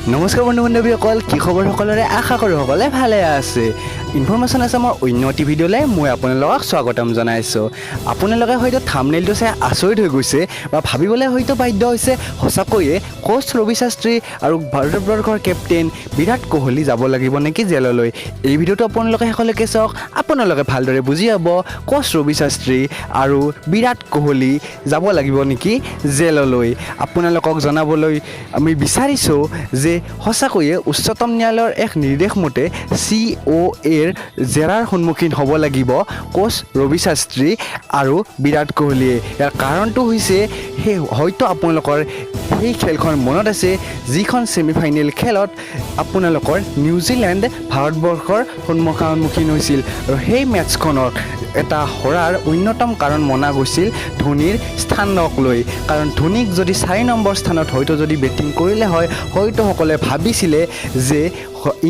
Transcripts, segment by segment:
নমস্কাৰ বন্ধু বান্ধৱীসকল, কি খবৰ সকলোৰে? আশা কৰোঁ সকলোৱে ভালে আছে। ইনফৰমেশ্যন আছে মোৰ অন্য এটি ভিডিঅ'লৈ মই আপোনালোকক স্বাগতম জনাইছোঁ। আপোনালোকে হয়তো থাম্বনেইলটো চাই আচৰিত হৈ গৈছে বা ভাবিবলৈ হয়তো বাধ্য হৈছে, সঁচাকৈয়ে কোচ ৰবি শাস্ত্ৰী আৰু ভাৰতবৰ্ষৰ কেপ্টেইন বিৰাট কোহলি যাব লাগিব নেকি জেললৈ? এই ভিডিঅ'টো আপোনালোকে শেষলৈকে চাওক, আপোনালোকে ভালদৰে বুজি পাব কোচ ৰবি শাস্ত্ৰী আৰু বিৰাট কোহলি যাব লাগিব নেকি জেললৈ। আপোনালোকক জনাবলৈ আমি বিচাৰিছোঁ যে সঁচাকৈয়ে উচ্চতম ন্যায়ালয়ৰ এক নিৰ্দেশ মতে COAৰ জেৰাৰ সন্মুখীন হ'ব লাগিব কোচ ৰবি শাস্ত্ৰী আৰু বিৰাট কোহলিয়ে। ইয়াৰ কাৰণটো হৈছে হয়তো আপোনালোকৰ সেই খেলখন মনত আছে, যিখন ছেমিফাইনেল খেলত আপোনালোকৰ নিউজিলেণ্ড ভাৰতবৰ্ষৰ সন্মুখীন হৈছিল আৰু সেই মেটছখনত এটা হৰাৰ অন্যতম কাৰণ মনা গৈছিল ধোনীৰ স্থানক লৈ। কাৰণ ধোনীক যদি 4 নম্বৰ স্থানত হয়তো যদি বেটিং কৰিলে হয়, হয়তো সকলোৱে ভাবিছিলে যে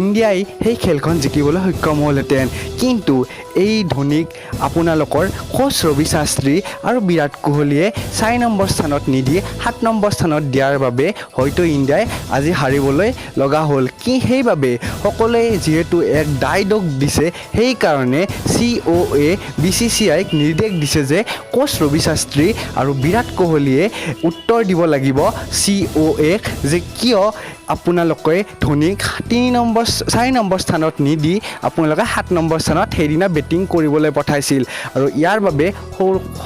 ইণ্ডিয়াই সেই খেলখন জিকিবলৈ সক্ষম হ'লহেঁতেন। কিন্তু এই ধোনীক আপোনালোকৰ কোচ ৰবি শাস্ত্ৰী আৰু বিৰাট কোহলিয়ে 4 নম্বৰ স্থানত নিদি 7 নম্বৰ স্থানত দিয়াৰ বাবে হয়তো ইণ্ডিয়াই আজি হাৰিবলৈ লগা হ'ল। সেইবাবে সকলোৱে যিহেতু এক দায় দোষ দিছে, সেইকাৰণে COA BCCIক নিৰ্দেশ দিছে যে কোচ ৰবি শাস্ত্ৰী আৰু বিৰাট কোহলিয়ে উত্তৰ দিব লাগিব COAক যে কিয় আপোনালোকে ধোনীক 4 নম্বৰ স্থানত নিদি আপোনালোকে 7 নম্বৰ স্থানত সেইদিনা বেটিং কৰিবলৈ পঠাইছিল। আৰু ইয়াৰ বাবে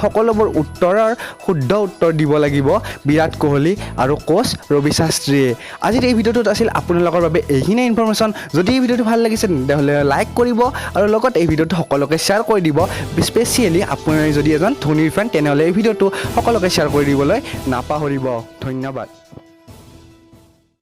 সকলোবোৰ উত্তৰৰ শুদ্ধ উত্তৰ দিব লাগিব বিৰাট কোহলি আৰু কোচ ৰবি শাস্ত্ৰীয়ে। আজিৰ এই ভিডিঅ'টোত আছিল আপোনালোকৰ বাবে এইখিনিয়ে ইনফৰমেশ্যন। যদি এই ভিডিঅ'টো ভাল লাগিছে তেতিয়াহ'লে লাইক কৰিব আৰু লগত এই ভিডিঅ'টো সকলোকে শ্বেয়াৰ কৰি দিব। স্পেচিয়েলি আপুনি যদি এজন ধোনীৰ ফেন তেনেহ'লে এই ভিডিঅ'টো সকলোকে শ্বেয়াৰ কৰি দিবলৈ নাপাহৰিব। ধন্যবাদ।